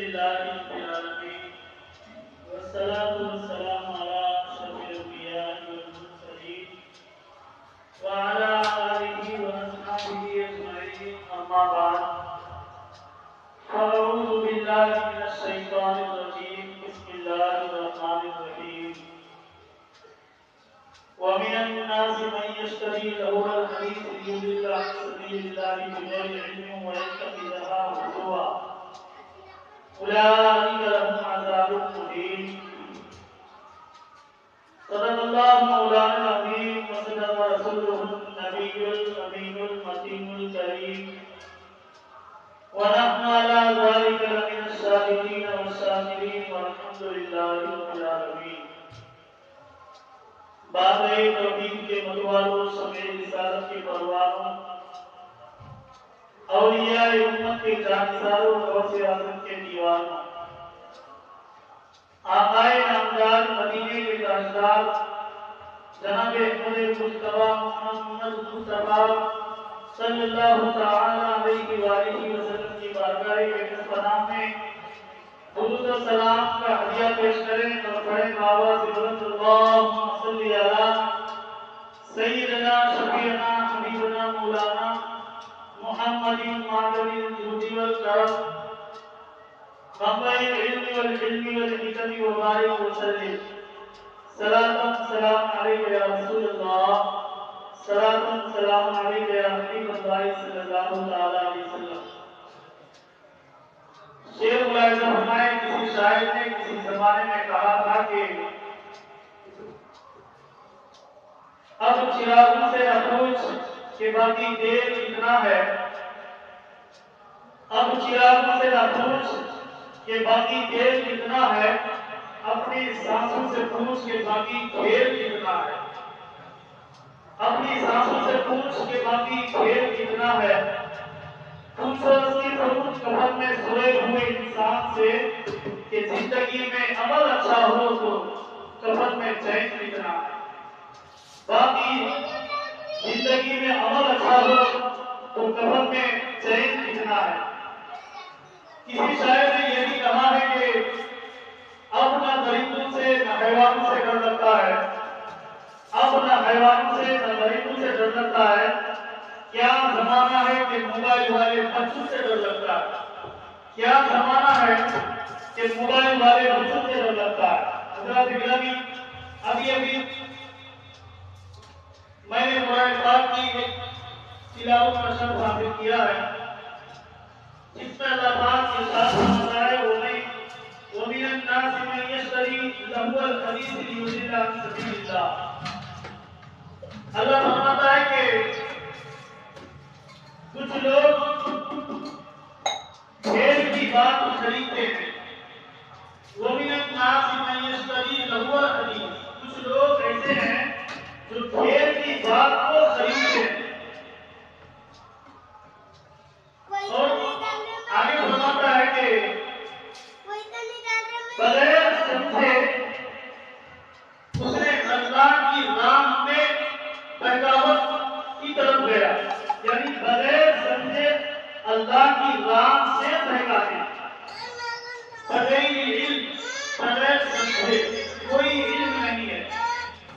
لله رب العالمين والصلاة والسلام على أشرف الأنبياء والمرسلين وعلى آله وأصحابه أجمعين أما بعد فأعوذ بالله من الشيطان الرجيم بسم الله الرحمن الرحيم ومن الناس من يشتري لهو الحديث ليضل عن سبيل الله بغير علم ويتخذها هزوا أولئك لهم عذاب مهين صدق الله مولانا العظيم وصدق رسوله النبي الأمين المتين الكريم ونحن على ذلك لمن الشاهدين والشاكرين والحمد لله رب العالمين باب توحید کے متوالوں سمیع رسالت کے پروانوں اولیاء امت کے جانساروں غوث اعظم کے دیوانوں آقائے نامدار مدینے کے تاجدار جناب احمد مصطفیٰ محمد مصطفیٰ صلی اللہ تعالی علیہ وآلہ وسلم کی بارگاہ اقدس پناہ میں درود و سلام کا ہدیہ پیش کریں اور پڑھیں آواز بلند اللہم صلی علی سیدنا شفیعنا حبیبنا مولانا محمد معدن الجود والکرم منبع العلم والحلم والحکم وبارک وسلم صلاۃ سلام علیک یا رسول اللہ صلاۃ سلام علیک یا حبیب اللہ صلی اللہ تعالی علیہ وسلم شیخ ملاحظہ فرمائے کسی شاعر نے کسی زمانے میں کہا تھا کہ اب چراغوں سے نہ پوچھ کہ باقی دیر کتنا ہے اب چراغوں سے نہ پوچھ کہ باقی دیر کتنا ہے اپنی سانسوں سے پوچھ کہ باقی کھیل کتنا ہے اپنی سانسوں سے پوچھ کہ باقی کھیل کتنا ہے پوچھو اس کی پروچ کفن میں سوئے ہوئے انسان سے کہ زندگی میں عمل اچھا ہو تو کفن میں چین کتنا ہے باقی زندگی میں عمل اچھا ہو تو کفن میں چین کتنا ہے کسی شاعر نے یہ بھی کہا ہے کہ اب نہ درندوں سے نہ حیوانوں سے ڈر لگتا ہے اب نہ حیوانوں سے نہ درندوں سے ڈر لگتا ہے کیا زمانہ ہے کہ موبائل والے بچوں سے ڈر لگتا ہے کیا زمانہ ہے کہ موبائل والے بچوں سے ڈر لگتا ہے حضرات گرامی ابھی میں نے قرآن پاک کی تلاوت کا شرف حاصل کیا ہے جس میں اللہ پاک کے ساتھ فرماتا ہے وَمِنَ النَّاسِ مَن يَشْتَرِي لَهْوَ الْحَدِيثِ لِيُضِلَّ عَن سَبِيلِ اللَّهِ اللہ فرماتا ہے کہ کچھ لوگ کھیل کی بات خریدتے ہیں وَمِنَ النَّاسِ مَن يَشْتَرِي لَهْوَ الْحَدِيثِ کچھ لوگ ایسے ہیں جو کھیل کی بات کو خریدتے ہیں اور آگے فرماتا ہے کہ بغیر سمجھے اس نے اللہ کی راہ میں بغاوت کی طرف گیا یعنی بغیر سمجھے اللہ کی راہ سے بہکانے بغیر علم بغیر سمجھے کوئی علم نہیں ہے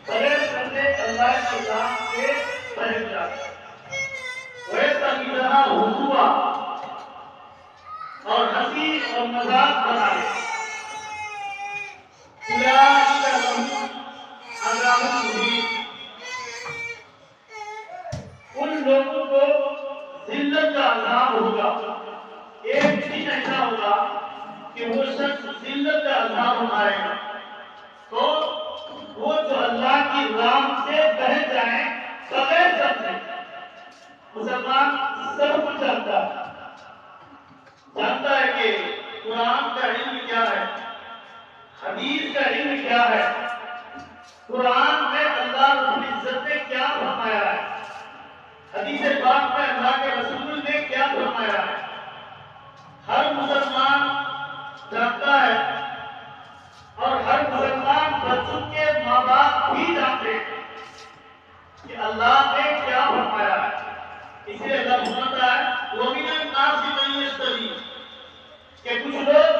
بغیر سمجھے اللہ کی راہ سے بہک جاتا ویسا کی طرح ہوا اور ہنسی اور مذاق بنائے ان لوگوں کو ذلت کا عذاب ہوگا ایک دن ایسا ہوگا کہ وہ شخص ذلت کا عذاب اٹھائے گا تو وہ جو اللہ کی راہ سے بہک جائیں بغیر سمجھے مسلمان سب کچھ جانتا ہے کہ قرآن کا علم کیا ہے حدیث کا علم کیا ہے قرآن میں اللہ رب العزت نے کیا فرمایا ہے حدیث پاک میں اللہ کے رسول نے کیا فرمایا ہے ہر مسلمان جانتا ہے اور ہر مسلمان بچوں کے ماں باپ بھی جانتے ہیں کہ اللہ نے کیا فرمایا ہے اس لیے اللہ فرماتا ہے وَمِنَ النَّاسِ مَن يَشْتَرِي کہ کچھ لوگ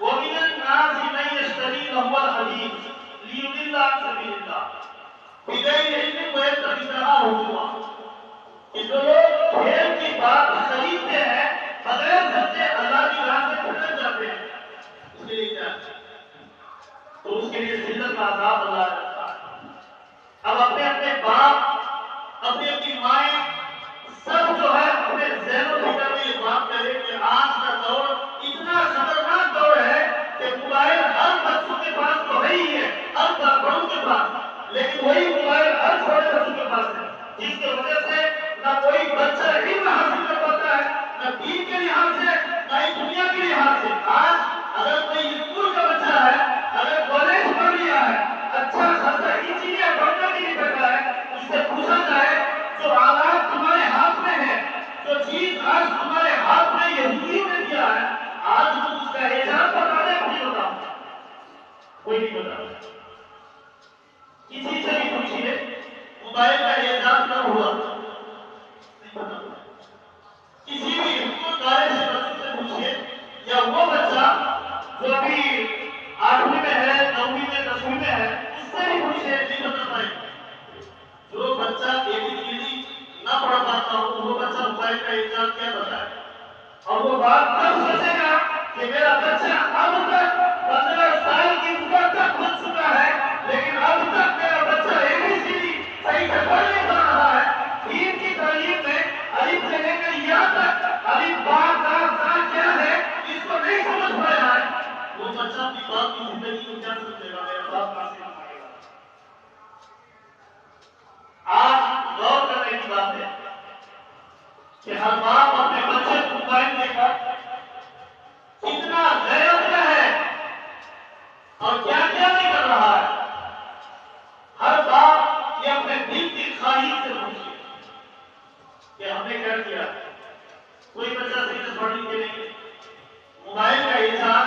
وَمِنَ النَّاسِ مَن يَشْتَرِي لَهْوَ الْحَدِيثِ لِيُضِلَّ عَن سَبِيلِ اللَّهِ بِغَيْرِ عِلْمٍ وَيَتَّخِذَهَا هُزُوًا۔ کہ جو لوگ کھیل کی بات خریدتے ہیں بغیر سمجھے اللہ کی راہ سے بھٹک جاتے ہیں، اس کے لیے کیا ہے؟ تو اس کے لیے ذلت کا عذاب اللہ رکھتا ہے۔ اب اپنے اپنے باپ، اپنی اپنی مائیں، سب جو ہے اپنے ذہن و فکر میں یہ بات کرے کہ آج کا دور اتنا خطرناک دور ہے کہ موبائل ہر بچوں کے پاس تو ہے ہی ہے، ہر بڑوں کے پاس، لیکن وہی موبائل ہر چھوٹے بچوں کے پاس ہے، جس کی وجہ سے نہ کوئی بچہ علم حاصل کر پاتا ہے، نہ دین کے لحاظ سے، نہ ہی دنیا کے لحاظ سے۔ آج اگر کوئی اسکول کا بچہ ہے، اگر کالج پڑھ لیا ہے، اچھا خاصا انجینئر بننے کے لیے بیٹھا ہے، اس سے پوچھا جائے جو آلات تمہارے ہاتھ میں ہے، جو چیز آج تمہارے ہاتھ میں یہودیوں نے دیا ہے، آج تم اس کا ایجاد بتا دیں، مجھے بتاؤ، کوئی نہیں بتا۔ کسی سے بھی پوچھیے موبائل کا ایجاد کب ہوا، نہیں بتا۔ کسی بھی حکومت دارے سے بچوں سے پوچھیے، یا وہ بچہ جو ابھی 8ویں میں ہے، 9ویں میں، 10ویں میں ہے، اس سے بھی پوچھیے، نہیں بتا پائے۔ جو بچہ ABCD نہ پڑھ پاتا ہو وہ بچہ موبائل کا ایجاد کیا بتائے، اور وہ بات کب سوچے گا کہ میرا بچہ اب تک 15 سال کی عمر تک پہنچ چکا ہے لیکن اب تک میرا بچہ ABCD صحیح سے پڑھ نہیں پا رہا ہے، دین کی تعلیم میں الف سے لے کر یا تک الف با تا زا کیا ہے اس کو نہیں سمجھ پایا ہے، وہ بچہ اپنی باپ کی زندگی کو کیا سمجھے گا، میرا باپ کہاں سے کمائے گا۔ آج غور کرنے کی بات ہے کہ ہر باپ اپنے بچے کو موبائل دے کر کتنا غیرت میں ہے اور کیا کیا نہیں کر رہا ہے۔ ہر باپ یہ اپنے دل کی خواہش سے پوچھے کہ ہم نے کیا کیا۔ کوئی بچہ صحیح سے پڑھ لکھ کے نہیں، موبائل کا ایجاد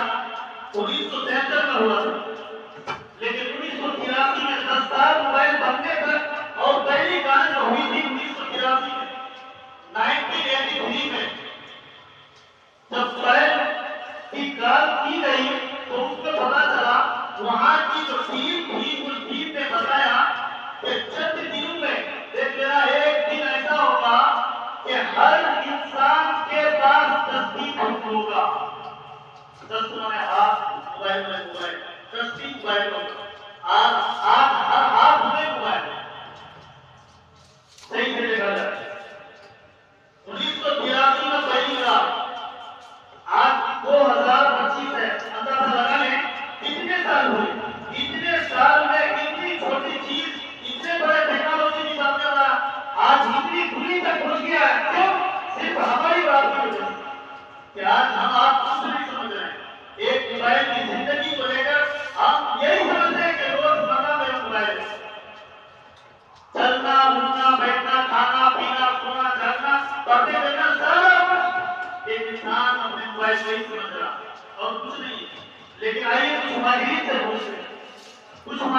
1973 میں ہوا تھا، لیکن 1983 میں دستار موبائل بننے تک اور پہلی گانے جو ہوئی تھی 1983 میں، 1983 میں جب موبائل کی گال کی گئی تو اس کو پتا چلا، وہاں کی جو ٹیم تھی اس ٹیم نے بتایا کہ چند دنوں میں دیکھ لینا ایک دن ایسا ہوگا کہ ہر انسان کے پاس تصدیق ہوگا، دستوں میں ہاتھ موبائل میں موبائل تصدیق موبائل ہوگا۔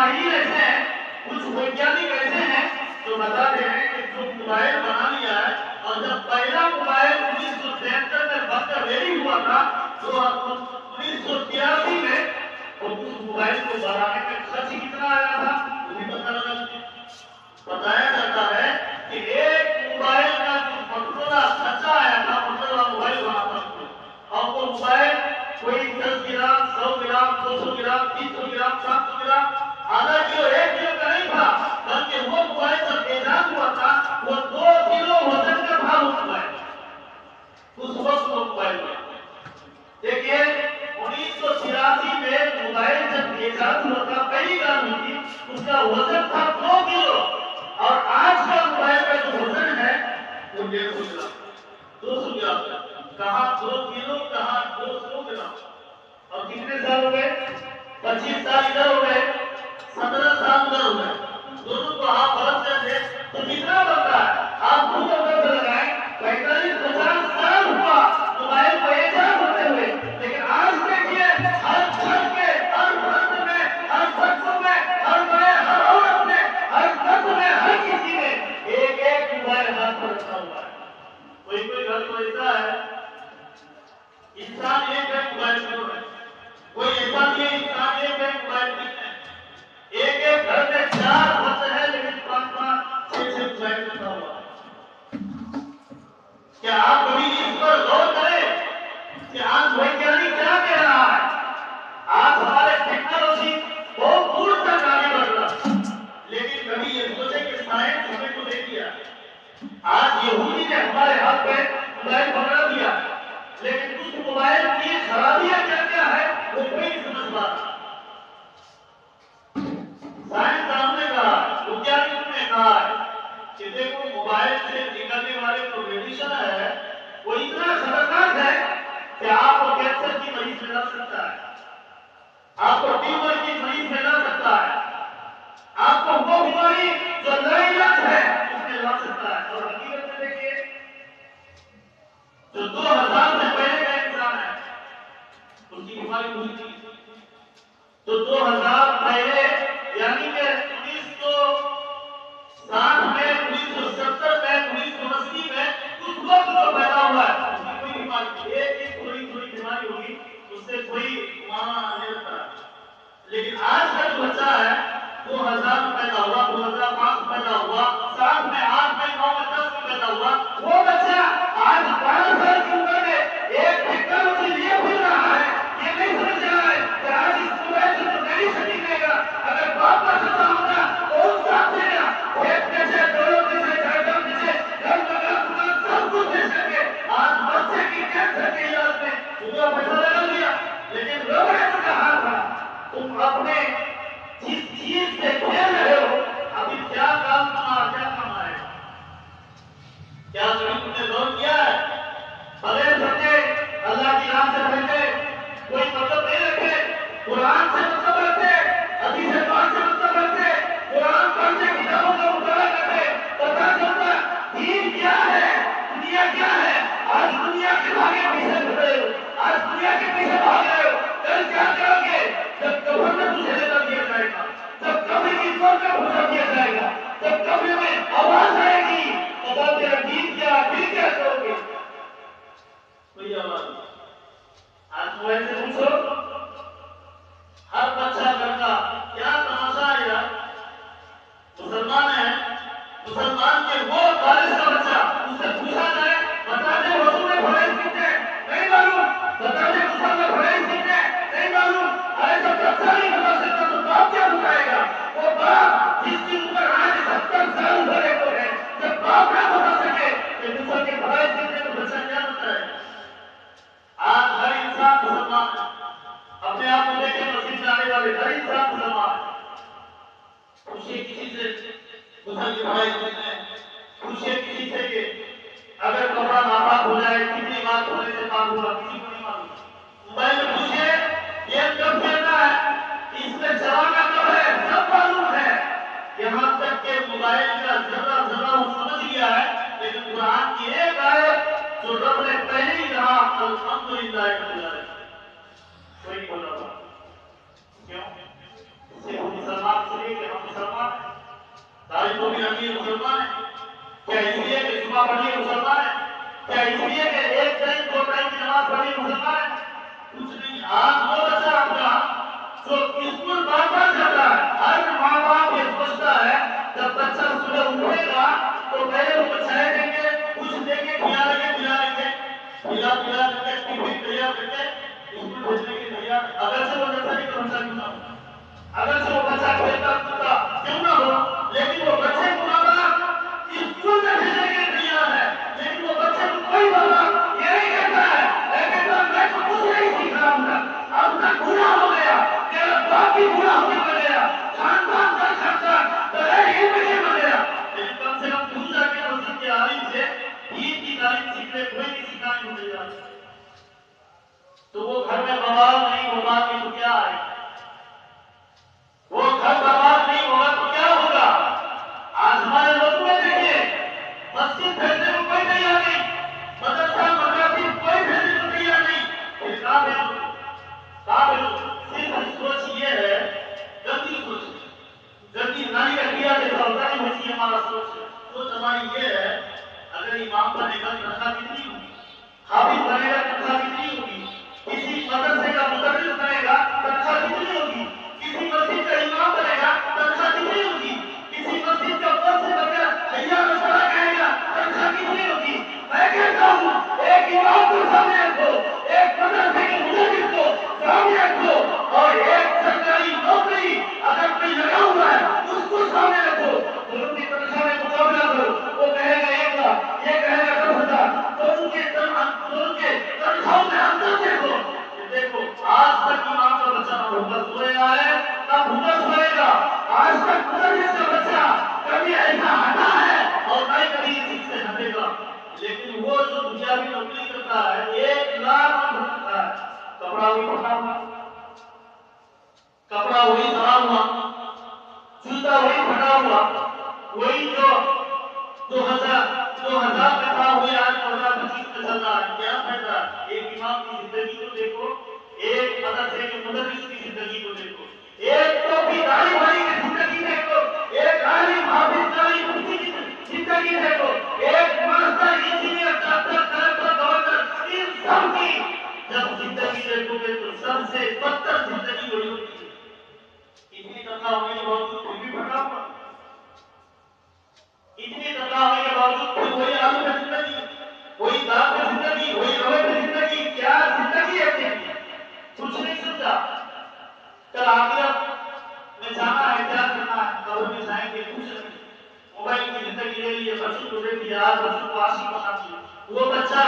ماہر ایسے ہیں، کچھ ویگیانک ایسے ہیں جو بتاتے ہیں کہ جو موبائل بنا لیا ہے، اور جب پہلا موبائل 1973 میں بند ریلی ہوا تھا تو 1983 میں اس موبائل کو بنانے میں خرچ کتنا آیا تھا وہ بھی پتہ لگا۔ بتایا جاتا ہے کہ ایک موبائل کا جو مقصودہ خرچہ آیا تھا مقصودہ موبائل بنانا، اور وہ موبائل کوئی 10 gram 100 gram 200 gram 300 gram 700 gram آدھا کلو 1 کلو کا نہیں تھا، بلکہ وہ موبائل جب ایجاد ہوا تھا وہ 2 کلو وزن کا تھا وہ موبائل، اس وقت وہ موبائل بنا۔ دیکھیے 1983 میں موبائل جب ایجاد ہوا تھا پہلی بار ہوئی تھی، اس کا وزن تھا 2 کلو، اور آج کا موبائل کا جو وزن ہے وہ 150 گرام 200 گرام، کہاں 2 کلو کہاں 200 گرام۔ اور کتنے سال ہو گئے؟ 25 سال ادھر ہو گئے، 17 سال ادھر ہو گئے، دونوں کو آپ برس سے تھے تو کتنا بنتا ہے؟ آپ خود اندر سے لگائیں، 45-50 سال ہوا موبائل کو ایجاد ہوتے ہوئے، لیکن آج دیکھیے ہر گھر کے ہر مرد میں ہر شخص میں ہر بڑے ہر عورت میں ہر مرد میں ہر کسی میں ایک ایک موبائل ہاتھ میں رکھا ہوا ہے۔ کوئی گھر تو ایسا ہے انسان ایک موبائل کیوں ہے؟ کوئی ایسا نہیں ہے انسان ایک موبائل نہیں ہے، ایک ایک گھر میں 4 بچے ہیں لیکن 5-5 6 موبائل رکھا ہوا ہے۔ کیا آپ کبھی اس پر غور کریں کہ آج ویگیانک کیا کہہ رہا ہے؟ آج ہمارے ٹیکنالوجی بہت دور تک آگے بڑھ رہا ہے، لیکن کبھی یہ سوچے کہ سائنس ہمیں تو دے دیا، آج یہودی نے ہمارے ہاتھ پہ موبائل پکڑا دیا، لیکن اس موبائل کی خرابیاں کیا کیا ہے وہ کوئی نہیں سمجھ پا رہا۔ سائنسدانوں نے کہا، ویگیانکوں نے کہا کہ دیکھو موبائل سے نکلنے والے جو ریڈیشن ہے وہ اتنا خطرناک ہے کہ آپ کو کینسر کی مریض میں لا سکتا ہے، آپ کو ٹیومر کی مریض میں لا سکتا ہے، آپ کو وہ بیماری جو لاعلاج ہے اس میں لا سکتا ہے۔ اور حقیقت میں دیکھیے جو 2000 سے پہلے کا انسان ہے اس کی بیماری ہوئی تھی، تو 2000 پہلے یعنی کہ 1960 میں 1970 میں 1980 میں اس وقت جو پیدا ہوا ہے اس کی کوئی بیماری نہیں، ایک تھوڑی بیماری ہوگی اس سے کوئی مانا نہیں رکھتا ہے، لیکن آج کا جو بچہ ہے 2000 میں پیدا ہوا 2005 میں پیدا ہوا 7 میں 8 میں 9 میں 10 میں پیدا ہوا، وہ بچہ آج 12 سال کی عمر میں ایک ٹیکنالوجی لیے پھر رہا ہے، یہ نہیں سمجھ رہا ہے کہ آج اس موبائل سے تو میری شکل لے گا، اگر باپ کا خطا ہوگا تو اس کا دے گا، ایک پیسے ڈولوں پیسے جائیداد پیسے گھر مکان دکان سب کچھ دے سکے۔ آج بچے کی کینسر کے علاج میں پورا پیسہ لگا دیا، لیکن لوگ ایسا کہا تھا تم اپنے جس چیز سے کھیل رہے ہو ابھی کیا کام کیا کمائے، کیا کبھی تم نے غور کیا ہے؟ بغیر سمجھے اللہ کی راہ سے بھیجے کوئی مطلب نہیں رکھے، قرآن سے مطلب رکھتے، حدیث پاک سے مطلب رکھتے، قرآن پڑھتے کتابوں کا مطالعہ کرتے، پتہ چلتا دین کیا ہے دنیا کیا ہے۔ آج دنیا کے بھاگے پیچھے پڑ رہے ہو، آج دنیا کے پیچھے بھاگ رہے ہو، کل کیا کرو گے جب قبر میں تجھے لگا دیا جائے گا، جب قبر کی دور میں پوچھا دیا جائے گا، جب قبر میں آواز آئے گی بتا تیرا دین کیا دین کیا کرو گے، کوئی آواز نہیں۔ آج موبائل سے پوچھو ہر بچہ کرتا کیا تماشا ہے یار، مسلمان ہے، مسلمان کے وہ کالج کا بچہ اس سے پوچھا جائے بتا دے وضو میں فرائض کتنے نہیں معلوم، بتا دے غسل میں فرائض کتنے نہیں معلوم، ارے جب بچہ نہیں بتا سکتا تو باپ کیا بتائے گا؟ وہ باپ جس کی عمر آج 70 سال بھرے کو ہے، جب باپ نہ بتا سکے کہ غسل کے فرائض کتنے تو بچہ کیا بتائے گا؟ آج ہر انسان مسلمان ہے، اپنے آپ کو دیکھیں مسجد میں آنے والے ہر انسان مسلمان ہے، پوچھئے کسی سے غسل کی فرائض کتنے ہیں، پوچھئے کسی سے کہ اگر کپڑا ناپاک ہو جائے کتنی بار دھونے سے پاک ہوا، کسی کو نہیں معلوم۔ موبائل میں پوچھئے گیم کب کھیلنا ہے، اس میں چلانا کب ہے، سب معلوم ہے، یہاں تک کہ موبائل کا ذرہ ذرہ وہ سمجھ گیا ہے، لیکن قرآن کی ایک آیت جو رب نے پہلے ہی کہا الحمدللہ کوئی نہیں بول رہا، کیوں؟ اس سے مسلمان سے کیا اس لیے کہ صبح پڑھی مسلمان ہے؟ کیا اس لیے کہ ایک ٹائم دو ٹائم کی نماز پڑھی مسلمان ہے؟ کچھ نہیں. آج وہ بچہ آپ کا جو اسکول بار بار جاتا ہے، ہر ماں باپ یہ سوچتا ہے جب بچہ صبح اٹھے گا تو پہلے وہ چائے دیں گے، کچھ دیں گے، کھلا لیں گے، کر کے ٹفن تیار کر کے اسکول بھیجنے کے تیار. اگر سے وہ نرسری کا بچہ کیوں نہ ہو، اگر سے وہ بچہ کھیلتا کودتا کیوں نہ ہو، لیکن وہ بچے کو ماں باپ اسکول میں بھیجنے کے تیار ہے. لیکن وہ بچے کو کوئی ماں باپ یہ نہیں کہتا ہے میں تو کچھ نہیں سیکھ رہا ہوں، اب تک بوڑھا ہو گیا، میرا باپ بھی بوڑھا ہو گیا، خاندان کا خرچہ بغیر علم کے بن گیا. لیکن کم سے کم دور جا کے مسجد کے عالم سے دین کی تعلیم سیکھ لے، کوئی نہیں سکھانے کو تیار. تو وہ گھر میں بوال نہیں ہوگا تو کیا ہے؟ وہ گھر برباد نہیں ہوگا تو کیا ہوگا؟ آج ہمارے لوگوں میں دیکھیے، مسجد بھیجنے کو کوئی تیار نہیں، مدرسہ مدرسہ کوئی بھیجنے کو تیار نہیں. صرف سوچ یہ ہے، گندی سوچ، گندی نالی کا کیا جیسا ہوتا ہے، ویسی ہمارا سوچ ہے. سوچ ہماری یہ ہے، اگر امام بنے گا تنخواہ کتنی ہوگی، حافظ بنے گا تنخواہ کتنی ہوگی، کسی مدرسے کا مدرس بنے گا تنخواہ کتنی ہوگی، کسی مسجد کا امام بنے گا تنخواہ کتنی ہوگی، کسی مسجد کا پد سے بن کر حیا مسئلہ کہے گا تنخواہ کتنی ہوگی. میں کہتا ہوں ایک امام کو سامنے رکھو، ایک مدرسے کے مدرس کو سامنے رکھو، اور ایک سرکاری نوکری اگر کوئی لگا ہوا ہے اس کو سامنے رکھو. دونوں کی تنخواہ میں مقابلہ کرو. وہ کہے گا 1 لاکھ، یہ کہے گا 10,000. دونوں کے تنخواہوں میں اندر دیکھو. دیکھو آج تک امام کا بچہ نہ بھوکا سویا ہے نہ بھوکا سوئے گا. آج تک مدرس کا بچہ کبھی ایسا ہٹا ہے اور نہ کبھی اس چیز سے ہٹے گا. لیکن وہ جو دنیاوی نوکری کرتا ہے 1 لاکھ بھرتا ہے، کپڑا وہی پھٹا ہوا، کپڑا وہی سڑا ہوا، جوتا وہی پھٹا ہوا، وہی جو 2000 کا تھا وہی آج 2025 میں چل رہا ہے. کیا فائدہ؟ ایک امام کی زندگی کو دیکھو، ایک مدرسے کے مدرس کی زندگی کو دیکھو، ایک ٹوپی داڑھی والی کی زندگی دیکھو، ایک عالم حافظ قاری مفتی کی زندگی دیکھو، ایک master engineer doctor collector governor, ان سب کی جب زندگی دیکھو گے تو سب سے بدتر زندگی وہی ہوتی ہے. اتنی تنخواہ ہونے کے باوجود پھر بھی پھٹا ہوا، اتنی تنخواہ ہونے کے باوجود پھر وہی آلو میں زندگی، وہی دال میں زندگی، وہی روے میں زندگی. کیا زندگی ہے تیری؟ کچھ نہیں سمجھا. کل آخرت میں جانا ہے، کیا کرنا ہے؟ قبر میں جائیں گے کچھ نہیں. موبائل کی زندگی لے لیے، بچوں کو دے دیا، آج بچوں کو عاشق بنا دیا. وہ بچہ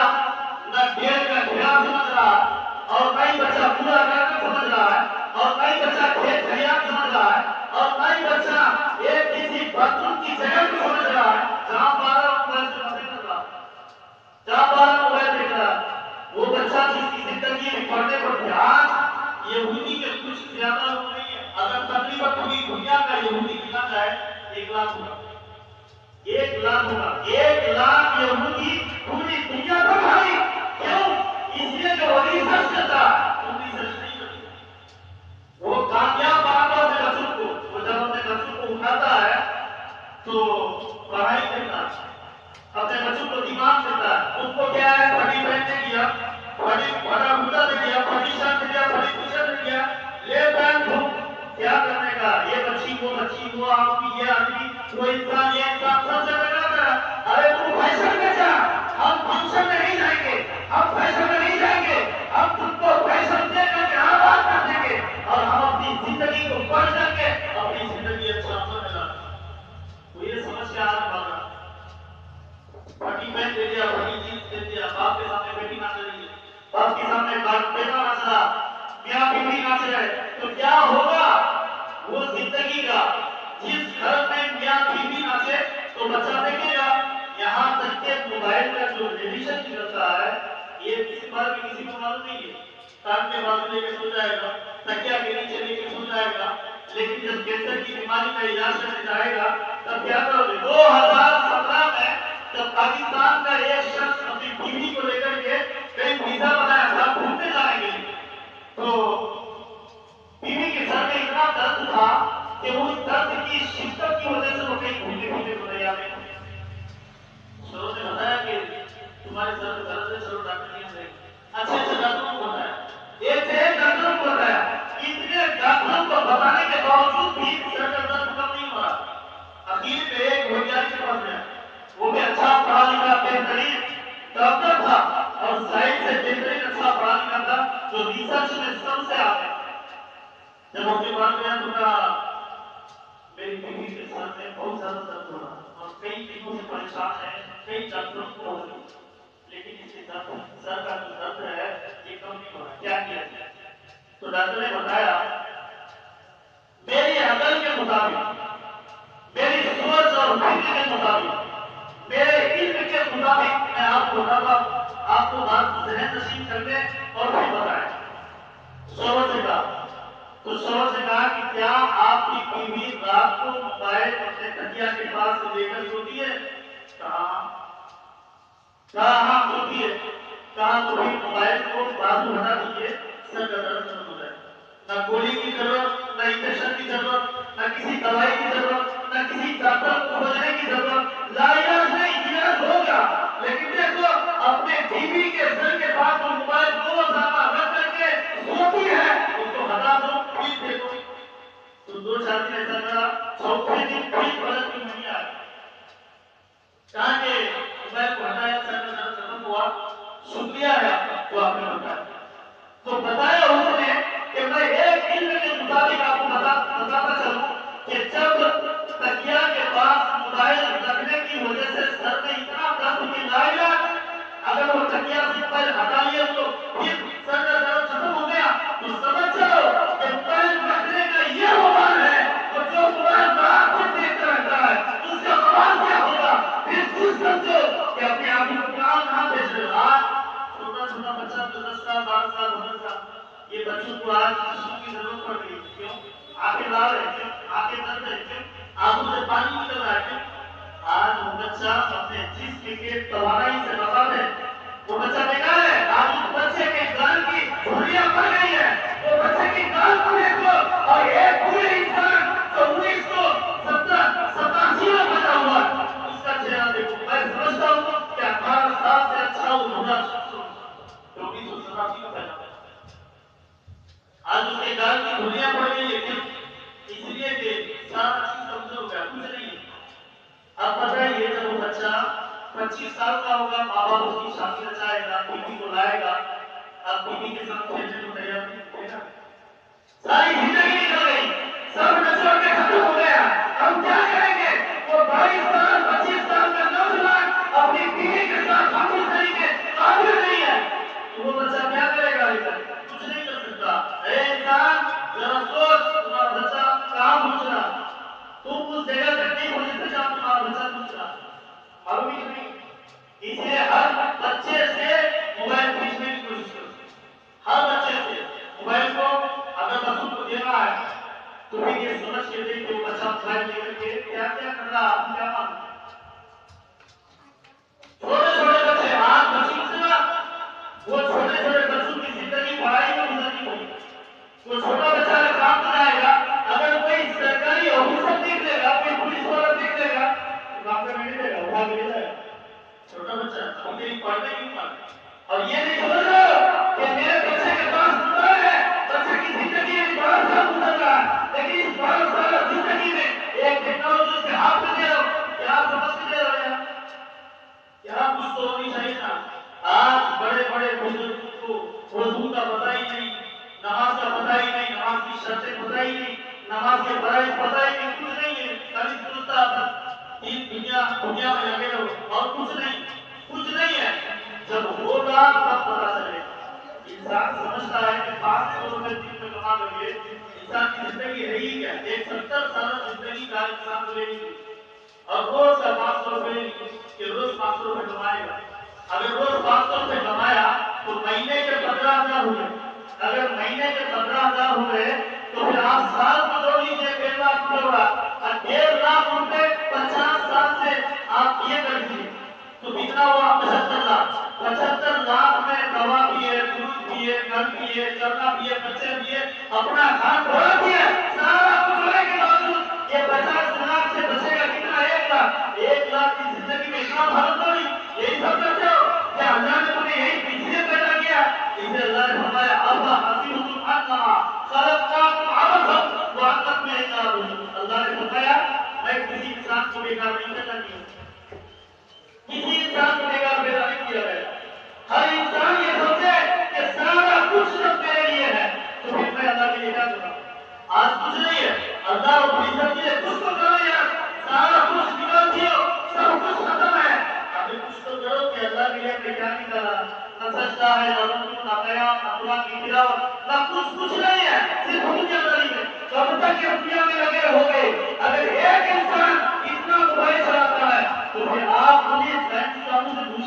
نہ کھیل کا کھیل سمجھ رہا ہے، اور نہ ہی بچہ پورا کر سمجھ رہا ہے، اور نہ ہی بچہ کھیت کھلیان سمجھ رہا ہے، اور نہ ہی بچہ ایک کسی باتھ کی جگہ کو سمجھ رہا ہے جہاں 12 موبائل سے باتیں کر رہا ہے، جہاں 12 موبائل دیکھ رہا ہے. وہ بچہ جس کی زندگی میں پڑھنے پر دھیان یہودی کے کچھ زیادہ ہو نہیں ہے. اگر تقریباً پوری دنیا کا یہودی گنا جائے 1 لاکھ ہوگا، 1 لاکھ ہوگا. 1 لاکھ یہودی پوری دنیا پر بھائی. کیوں؟ اس لیے کہ وہ ریسرچ کرتا ہے، تم ریسرچ نہیں کرتے. وہ کامیاب بناتا ہے اپنے بچوں کو. وہ جب اپنے بچوں کو اٹھاتا ہے تو پڑھائی کرتا ہے، اپنے بچوں کو دماغ دیتا ہے. ان کو کیا ہے؟ پڑھی بہن نے دیا، بڑا بوٹا نے دیا، پڑھی شرط دیا، پڑھی ٹیچر نے دیا، لے بہن تم کیا کرنے کا؟ یہ بچی وہ آدمی، یہ آدمی وہ انسان، یہ انسان سب سے بڑا ہے. ارے تم فیشن میں جا، ہم فنکشن میں نہیں جائیں گے، ہم فیشن میں نہیں جائیں گے، ہم تم کو فیشن دے کر کے آباد کر دیں گے، اور ہم اپنی زندگی کو پڑھ کر کے اپنی زندگی اچھا بنا لیں. تو یہ سمجھ کے آگے بڑھنا. پٹی پہن دے دیا، پٹی جینس دے دیا، باپ کے سامنے بیٹی ناچ رہی ہے، باپ کے سامنے بیٹا ناچ رہا، میاں بیوی ناچ رہے، تو کیا ہوگا؟ وہ زندگی کا جس گھر میں میاں بیوی ناچے تو بچہ دیکھے گا. یہاں تک کہ موبائل کا جو ریڈیشن نکلتا ہے یہ کسی بار میں کسی کو معلوم نہیں ہے. کان کے بازو لے کے سو جائے گا، تکیا کے نیچے لے کے سو جائے گا، لیکن جب کینسر کی بیماری کا علاج کرنے جائے گا تب کیا کرو گے؟ 2017 میں جب پاکستان کا ایک شخص اپنی بیوی کو لے کر کے کہیں ویزا بنایا تھا گھومنے جانے کے لیے، تو بیوی کے سر میں اتنا درد تھا کہ اس درد کی شدت کی وجہ سے وہ کہیں گھومنے پھرنے کو تیار نہیں تھے. میری بیوی کے سر میں بہت زیادہ درد ہو رہا اور کئی دنوں سے پریشان ہے، کئی ڈاکٹروں کو ہو رہی، لیکن اس کے سر کا جو درد ہے یہ کم نہیں ہو رہا، کیا کیا جائے؟ تو ڈاکٹر نے بتایا میری عقل کے مطابق، میری سوچ اور فکر کے مطابق، میرے علم کے مطابق میں آپ کو بتاتا ہوں، آپ کو بات ذہن نشین کر لیں اور پھر بتائیں۔ شوہر سے کہا کہ کیا آپ کی بیوی رات کو موبائل اپنے تکیا کے پاس لے کر سوتی ہے؟ کہا ہاں سوتی ہے۔ کہا تو بھی موبائل کو بازو ہٹا دیجیے، سر کا درد ختم ہو جائے، نہ گولی کی ضرورت، نہ انجیکشن کی ضرورت، نہ کسی دوائی کی ضرورت، نہ کسی ڈاکٹر کو کھوجنے کی ضرورت، لا علاج نہیں، علاج ہوگا، لیکن دیکھو اپنے بیوی کے سر کے پاس موبائل کو زیادہ رکھ کر کے سوتی ہے، اس کو ہٹا دو، پھر دیکھو۔ تو 2-4 دن ایسا کرا، چوتھے دن پھر پلٹ کی نہیں آئی، کہا کہ موبائل کو ہٹایا، سر کا درد ختم ہوا، شکریہ ہے آپ کا جو آپ نے بتایا۔ تو بتایا اس نے کہ میں ایک علم کے مطابق آپ کو بتاتا چلوں کہ جب تکیا کے پاس موبائل رکھنے کی وجہ سے سر میں اتنا درد کی لائے، اگر وہ تکیا سے موبائل ہٹا لیا تو پھر سر کا درد ختم ہو گیا، تو سمجھ جاؤ کہ موبائل رکھنے کا یہ وبال ہے، اور جو موبائل رات کو دیکھتا رہتا ہے اس کا وبال کیا ہوگا؟ پھر خود سمجھو کہ اپنے آپ کو کہاں بھیج رہے ہو۔ چھوٹا بچہ 10 سال 12 سال 15 سال، یہ بچوں کو آج ٹیوشن کی ضرورت پڑ رہی ہے، کیوں؟ آنکھیں لال ہے، کیوں؟ آنکھیں درد ہے، کیوں؟ آنکھوں سے پانی نکل رہا ہے، کیوں؟ آج وہ بچہ اپنے جسم کے توانائی سے برباد ہے، وہ بچہ بیکار ہے۔ آج اس بچے کے گال کی جھریاں پڑ گئی ہے، وہ بچے کی گال کو دیکھو، اور ایک پورے انسان جو 1987 میں پیدا ہوا اس کا چہرہ دیکھو۔ میں سمجھتا ہوں کہ 18 سال سے اچھا وہ بوڑھا شخص ہو جو 1987 میں پیدا ہوا، آج اس کے گال کی دھلیاں پڑ گئی ہے، کیوں؟ اس لیے کہ سارا چیز کمزور ہو گیا، کچھ نہیں ہے۔ اب بتائیے جب وہ بچہ 25 سال کا ہوگا، ماں باپ اس کی شادی رچائے گا، بیوی کو لائے گا، اب بیوی کے ساتھ کھیلنے کو تیار نہیں ہے نا، ساری زندگی نکل گئی، سب نچوڑ کے ختم ہو گیا، ہم کیا کریں گے؟ وہ 22 سال 25 سال کا نوجوان اپنی بیوی کے ساتھ محفوظ طریقے قابل نہیں ہے، تو وہ بچہ کیا کرے گا؟ کچھ نہیں کر سکتا۔ اے انسان ذرا سوچ، تمہارا بچہ کہاں پہنچ رہا، تم اس جگہ تک نہیں پہنچتے جہاں تمہارا بچہ پہنچ رہا، معلوم ہی نہیں۔ اس لیے ہر بچے سے موبائل کھینچنے کی کوشش کرو، ہر بچے سے موبائل کو اگر بچوں کو دینا ہے تو پھر یہ سمجھ کے دیں کہ وہ بچہ موبائل لے کر کے کیا کیا کر رہا، آپ کیا مانتے؟ چھوٹے چھوٹے بچے آج بچوں سے وہ چھوٹے چھوٹے بچوں کی زندگی پڑھائی میں گزرتی ہوئی، وہ چھوٹا بچہ اگر کام کر جائے گا، اگر کوئی سرکاری آفیسر دیکھ لے گا، کوئی پولیس والا دیکھ لے گا تو کام کرنے نہیں دے گا، اٹھا کے لے جائے گا۔ چھوٹا بچہ ابھی پڑھنے کیوں پڑھنے؟ اور یہ نہیں سمجھ رہے ہو کہ میرے بچے کے پاس موبائل ہے، بچے کی زندگی میں 12 سال گزر رہا ہے، لیکن اس 12 سال زندگی میں ایک ٹیکنالوجی اس کے ہاتھ میں دے رہا ہوں، کیا آپ سمجھ کے دے رہے ہو یار؟ کیا کچھ تو ہونی چاہیے نا۔ آج بڑے بڑے بزرگوں کو وضو کا پتہ ہی نہیں، نماز کا پتہ ہی نہیں، نماز کی شرطیں پتہ ہی نہیں، نماز کے فرائض پتہ ہی نہیں، کچھ نہیں ہے، خالی سنتا دنیا میں لگے رہو اور کچھ نہیں ہے۔ جب ہوگا تب پتہ چلے گا۔ انسان سمجھتا ہے کہ 500 روپے دن میں کما کر کے انسان کی زندگی ہے ہی کیا؟ ایک 70 سال زندگی کا انسان لے گی اور روز کا 500 روپے کہ روز 500 روپے کمائے گا۔ اگر روز 500 روپے کمایا تو مہینے کے 15,000 ہوئے، اگر مہینے کے 15,000 ہوئے تو پھر آپ سال کو جوڑ لیجیے 1.5 لاکھ روپے ہوگا، اور 1.5 لاکھ روپے 50 سال سے آپ یہ کر دیجیے تو کتنا ہوا؟ 75 لاکھ۔ 75 لاکھ میں دوا پیے، دودھ پیے، گھر پیے، چلنا پیے، بچے پیے، اپنا گھر گھوڑا پیے، سارا کچھ ہونے کے باوجود یہ 50 لاکھ سے بچے گا کتنا؟ 1 لاکھ۔ 1 لاکھ کی زندگی میں اتنا بھارت ہوئی، یہی سب کرتے ہو کہ اللہ نے تمہیں یہی پیچھے پیدا کیا، اسے اللہ نے فرمایا اللہ حسیبتم انما خلقناکم عبثا وانتم الیہ ترجعون۔ اللہ نے فرمایا میں کسی انسان کو بیکار نہیں پیدا کیا، کسی انسان کو بیکار پیدا نہیں کیا گیا۔ ہر انسان یہ سمجھے کہ سارا کچھ جب میرے لیے ہے تو پھر میں اللہ کے لیے کیا کروں؟ آج کچھ نہیں ہے، اللہ رب العزت نے کچھ کو